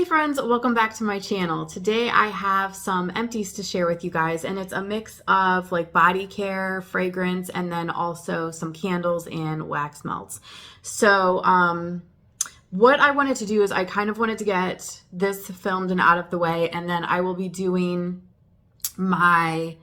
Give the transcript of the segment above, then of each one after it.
friends, welcome back to my channel. Today I have some empties to share with you guys, and it's a mix of like body care, fragrance, and then also some candles and wax melts. So what I wanted to do is I kind of wanted to get this filmed and out of the way, and then I will be doing my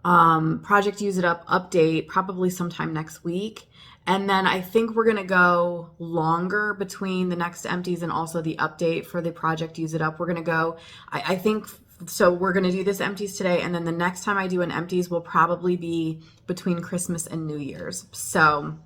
Project Use It Up update probably sometime next week. And then I think we're going to go longer between the next empties and also the update for the Project Use It Up. We're going to go, I think, so we're going to do this empties today. And then the next time I do an empties will probably be between Christmas and New Year's. So,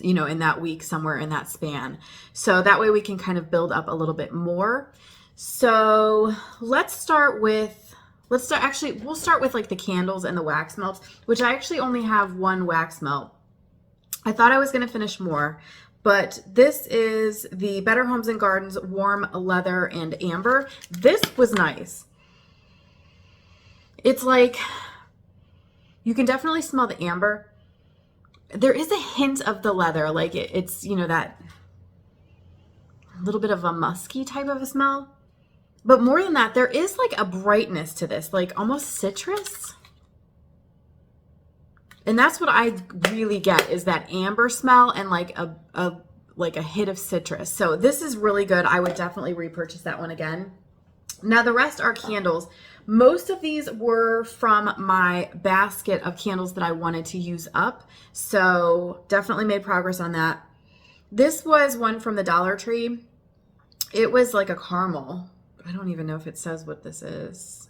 you know, in that week, somewhere in that span. So that way we can kind of build up a little bit more. So we'll start with like the candles and the wax melts, which I actually only have one wax melt. I thought I was going to finish more, but this is the Better Homes and Gardens Warm Leather and Amber. This was nice. It's like, you can definitely smell the amber. There is a hint of the leather, like it's, you know, that little bit of a musky type of a smell. But more than that, there is like a brightness to this, like almost citrus. And that's what I really get, is that amber smell and like a hit of citrus. So this is really good. I would definitely repurchase that one again. Now the rest are candles. Most of these were from my basket of candles that I wanted to use up. So definitely made progress on that. This was one from the Dollar Tree. It was like a caramel. I don't even know if it says what this is.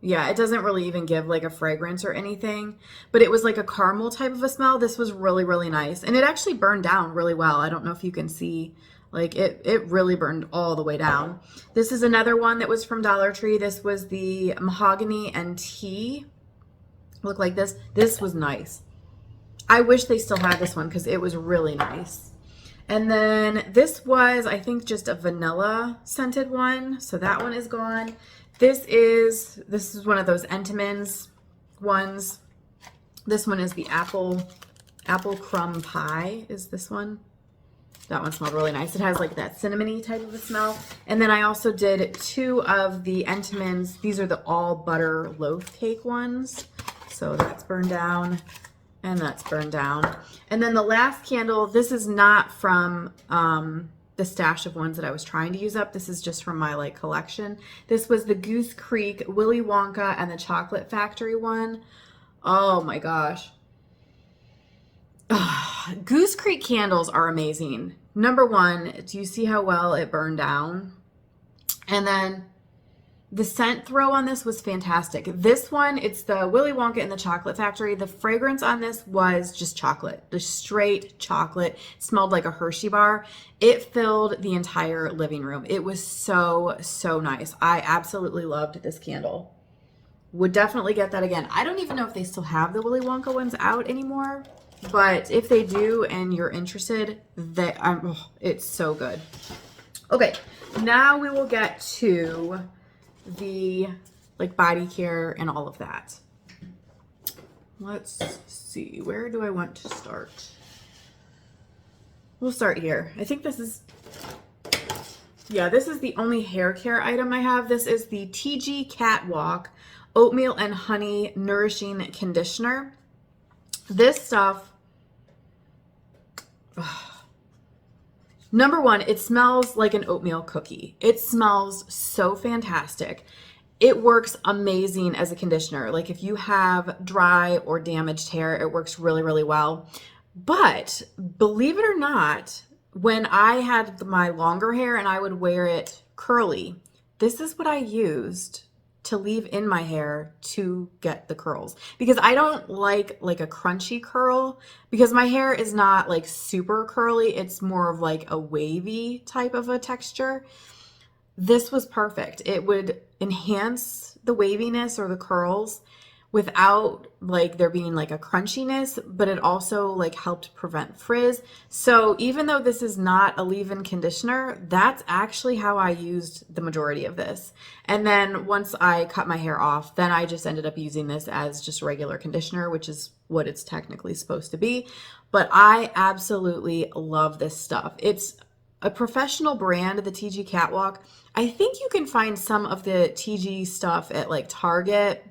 Yeah, it doesn't really even give like a fragrance or anything, but it was like a caramel type of a smell. This was really, really nice. And it actually burned down really well. I don't know if you can see, like it really burned all the way down. This is another one that was from Dollar Tree. This was the Mahogany and Tea. Look like this. This was nice. I wish they still had this one because it was really nice. And then this was, I think, just a vanilla scented one. So that one is gone. This is one of those Timens ones. This one is the apple crumb pie is this one. That one smelled really nice. It has like that cinnamony type of a smell. And then I also did two of the Timens. These are the all butter loaf cake ones. So that's burned down and that's burned down. And then the last candle, this is not from the stash of ones that I was trying to use up. This is just from my like collection. This was the Goose Creek Willy Wonka and the Chocolate Factory one. Oh my gosh. Goose Creek candles are amazing. Number one, do you see how well it burned down? And then the scent throw on this was fantastic. This one, it's the Willy Wonka and the Chocolate Factory. The fragrance on this was just chocolate, the straight chocolate. It smelled like a Hershey bar. It filled the entire living room. It was so, so nice. I absolutely loved this candle. Would definitely get that again. I don't even know if they still have the Willy Wonka ones out anymore, but if they do and you're interested, it's so good. Okay, now we will get to the like body care and all of that. Let's see, where do I want to start? We'll start here. I think this is the only hair care item I have. This is the TG Catwalk Oatmeal and Honey Nourishing Conditioner. This stuff, number one, it smells like an oatmeal cookie. It smells so fantastic. It works amazing as a conditioner. Like if you have dry or damaged hair, it works really, really well. But believe it or not, when I had my longer hair and I would wear it curly, this is what I used to leave in my hair to get the curls, because I don't like a crunchy curl, because my hair is not like super curly. It's more of like a wavy type of a texture. This was perfect. It would enhance the waviness or the curls without like there being like a crunchiness, but it also like helped prevent frizz. So even though this is not a leave-in conditioner, that's actually how I used the majority of this. And then once I cut my hair off, then I just ended up using this as just regular conditioner, which is what it's technically supposed to be. But I absolutely love this stuff. It's a professional brand, the TG Catwalk. I think you can find some of the TG stuff at like Target,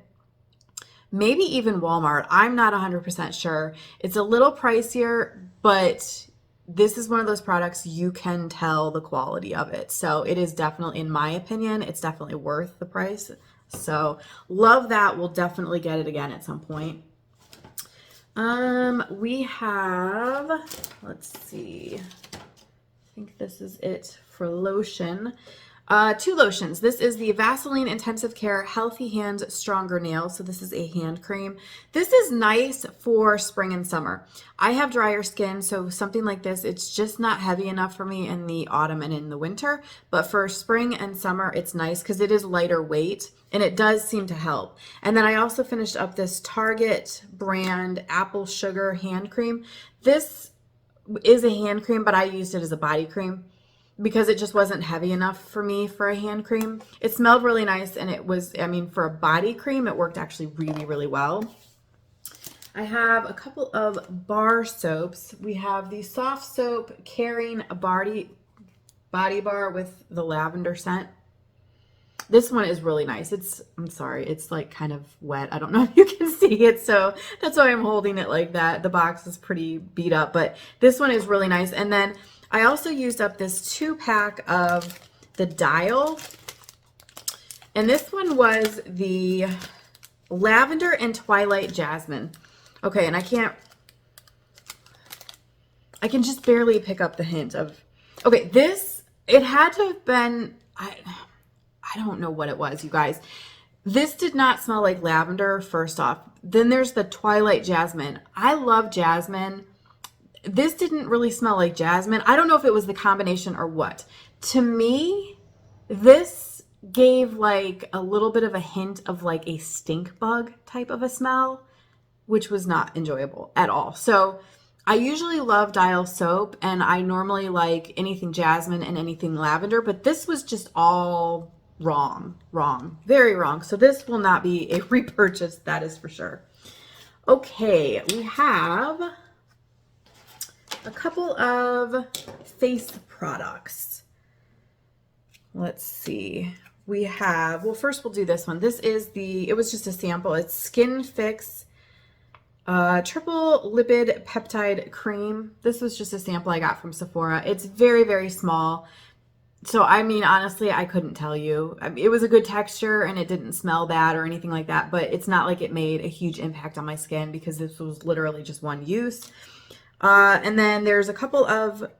maybe even Walmart. I'm not 100% sure. It's a little pricier, but this is one of those products you can tell the quality of it. So it is definitely, in my opinion, it's definitely worth the price. So love that. We'll definitely get it again at some point. We have, let's see, I think this is it for lotion. 2 lotions. This is the Vaseline Intensive Care Healthy Hands Stronger Nails. So this is a hand cream. This is nice for spring and summer. I have drier skin, so something like this, it's just not heavy enough for me in the autumn and in the winter. But for spring and summer, it's nice because it is lighter weight and it does seem to help. And then I also finished up this Target brand apple sugar hand cream. This is a hand cream, but I used it as a body cream because it just wasn't heavy enough for me for a hand cream. It smelled really nice, and it was, I mean, for a body cream, it worked actually really, really well. I have a couple of bar soaps. We have the Soft Soap Caring Body Bar with the lavender scent. This one is really nice. I'm sorry, it's like kind of wet. I don't know if you can see it, so that's why I'm holding it like that. The box is pretty beat up, but this one is really nice. And then I also used up this 2-pack of the Dial. And this one was the Lavender and Twilight Jasmine. Okay, and I can just barely pick up the hint of, okay, this, it had to have been, I don't know what it was, you guys. This did not smell like lavender, first off. Then there's the Twilight Jasmine. I love jasmine. This didn't really smell like jasmine. I don't know if it was the combination or what. To me, this gave like a little bit of a hint of like a stink bug type of a smell, which was not enjoyable at all. So I usually love Dial soap, and I normally like anything jasmine and anything lavender, but this was just all wrong, very wrong. So this will not be a repurchase, that is for sure. Okay, we have a couple of face products. Let's see. We have, well, first we'll do this one. This is it was just a sample. It's Skin Fix Triple Lipid Peptide Cream. This was just a sample I got from Sephora. It's very, very small. So, I mean, honestly, I couldn't tell you. I mean, it was a good texture and it didn't smell bad or anything like that, but it's not like it made a huge impact on my skin because this was literally just one use. And then there's a couple of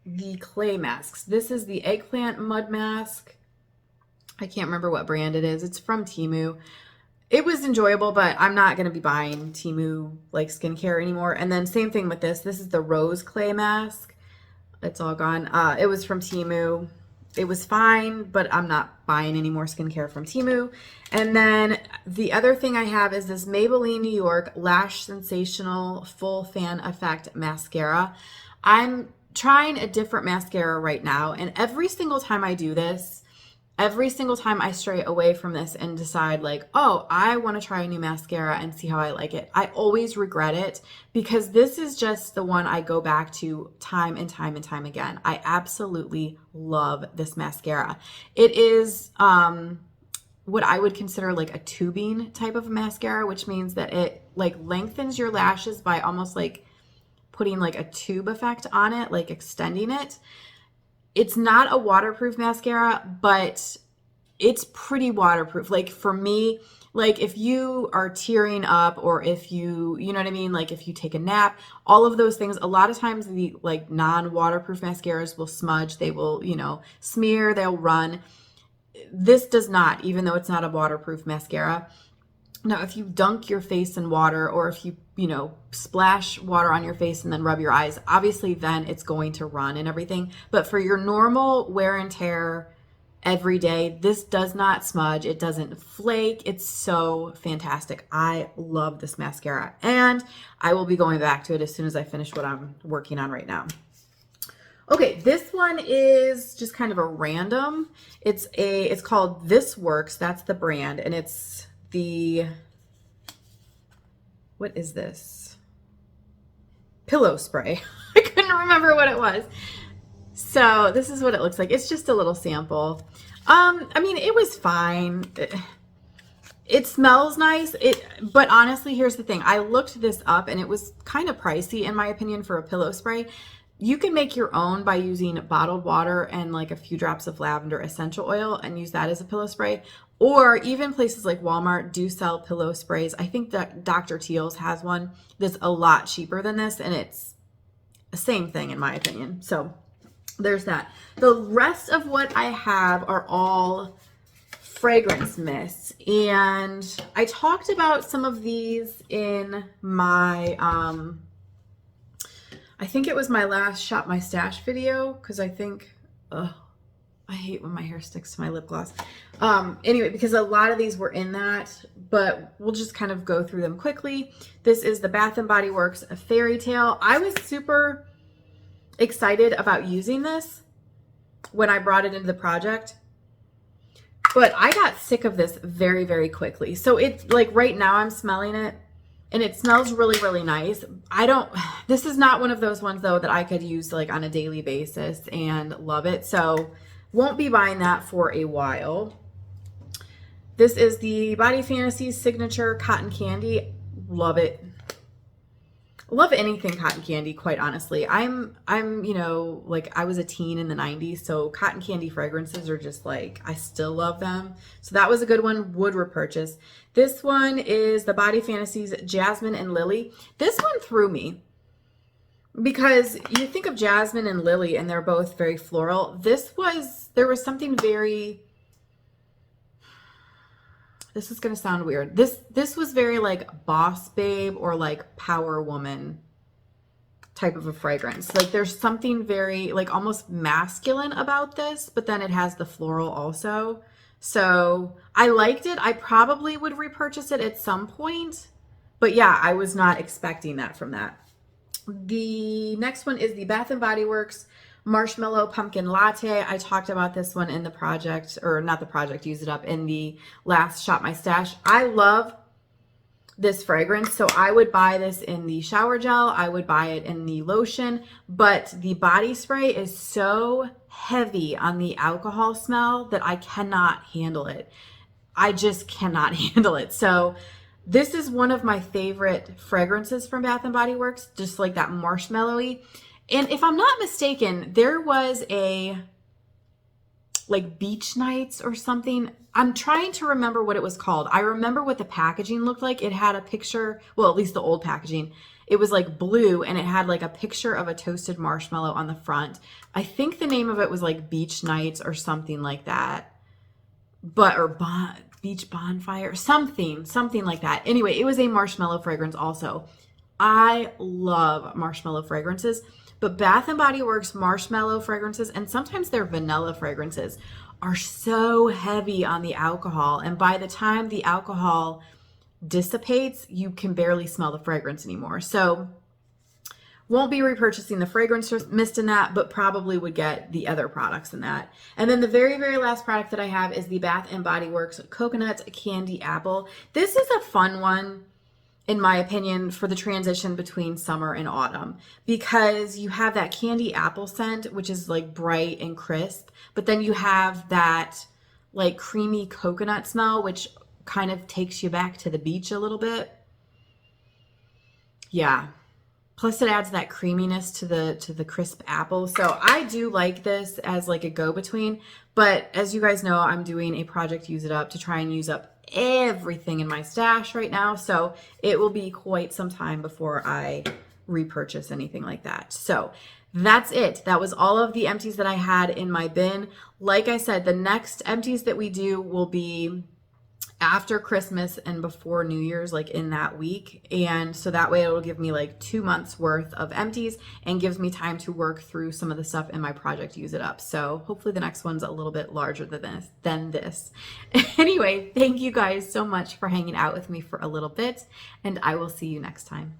the clay masks. This is the Eggplant Mud Mask. I can't remember what brand it is. It's from Temu. It was enjoyable, but I'm not going to be buying Temu like skincare anymore. And then same thing with this. This is the Rose Clay Mask. It's all gone. It was from Temu. It was fine, but I'm not buying any more skincare from Temu. And then the other thing I have is this Maybelline New York Lash Sensational Full Fan Effect Mascara. I'm trying a different mascara right now, and every single time I do this, every single time I stray away from this and decide like, oh, I want to try a new mascara and see how I like it, I always regret it because this is just the one I go back to time and time and time again. I absolutely love this mascara. It is what I would consider like a tubing type of mascara, which means that it like lengthens your lashes by almost like putting like a tube effect on it, like extending it. It's not a waterproof mascara, but it's pretty waterproof. Like for me, like if you are tearing up or if you know what I mean? Like if you take a nap, all of those things, a lot of times the like non-waterproof mascaras will smudge, they will, smear, they'll run. This does not, even though it's not a waterproof mascara. Now, if you dunk your face in water or if you, splash water on your face and then rub your eyes, obviously then it's going to run and everything. But for your normal wear and tear every day, this does not smudge. It doesn't flake. It's so fantastic. I love this mascara and I will be going back to it as soon as I finish what I'm working on right now. Okay, this one is just kind of a random. It's called This Works. That's the brand, and it's what is this? Pillow spray. I couldn't remember what it was. So this is what it looks like. It's just a little sample. I mean, it was fine. It smells nice. But honestly, here's the thing. I looked this up and it was kind of pricey in my opinion for a pillow spray. You can make your own by using bottled water and like a few drops of lavender essential oil and use that as a pillow spray. Or even places like Walmart do sell pillow sprays. I think that Dr. Teal's has one that's a lot cheaper than this, and it's the same thing in my opinion. So there's that. The rest of what I have are all fragrance mists, and I talked about some of these in my I think it was my last Shop My Stash video, because I think I hate when my hair sticks to my lip gloss. Anyway, because a lot of these were in that, but we'll just kind of go through them quickly. This is the Bath & Body Works Fairy Tale. I was super excited about using this when I brought it into the project, but I got sick of this very, very quickly. So it's like right now I'm smelling it and it smells really, really nice. This is not one of those ones though that I could use like on a daily basis and love it. So won't be buying that for a while. This is the Body Fantasies Signature Cotton Candy. Love it. Love anything cotton candy, quite honestly. I'm, you know, like I was a teen in the 90s, so cotton candy fragrances are just like, I still love them. So that was a good one, would repurchase. This one is the Body Fantasies Jasmine and Lily. This one threw me because you think of jasmine and lily and they're both very floral. There was something very, this is going to sound weird. This was very like Boss Babe or like Power Woman type of a fragrance. Like there's something very like almost masculine about this, but then it has the floral also. So I liked it. I probably would repurchase it at some point, but yeah, I was not expecting that from that. The next one is the Bath & Body Works Marshmallow Pumpkin Latte. I talked about this one in the project, or not the project, use it up in the last Shop My Stash. I love this fragrance, so I would buy this in the shower gel. I would buy it in the lotion, but the body spray is so heavy on the alcohol smell that I cannot handle it. I just cannot handle it. So this is one of my favorite fragrances from Bath & Body Works, just like that marshmallowy. And if I'm not mistaken, there was a like beach nights or something. I'm trying to remember what it was called. I remember what the packaging looked like. It had a picture, well, at least the old packaging. It was like blue and it had like a picture of a toasted marshmallow on the front. I think the name of it was like Beach Nights or something like that. Beach Bonfire, something like that. Anyway, it was a marshmallow fragrance also. I love marshmallow fragrances, but Bath & Body Works marshmallow fragrances, and sometimes their vanilla fragrances, are so heavy on the alcohol. And by the time the alcohol dissipates, you can barely smell the fragrance anymore. So won't be repurchasing the fragrance mist in that, but probably would get the other products in that. And then the very, very last product that I have is the Bath & Body Works Coconut Candy Apple. This is a fun one, in my opinion, for the transition between summer and autumn, because you have that candy apple scent, which is like bright and crisp, but then you have that like creamy coconut smell, which kind of takes you back to the beach a little bit. Yeah. Plus it adds that creaminess to the crisp apple. So I do like this as like a go-between, but as you guys know, I'm doing a project Use It Up to try and use up everything in my stash right now. So it will be quite some time before I repurchase anything like that. So that's it. That was all of the empties that I had in my bin. Like I said, the next empties that we do will be after Christmas and before New Year's, like in that week. And so that way it'll give me like 2 months worth of empties and gives me time to work through some of the stuff in my project Use It Up. So hopefully the next one's a little bit larger than this. Anyway, thank you guys so much for hanging out with me for a little bit, and I will see you next time.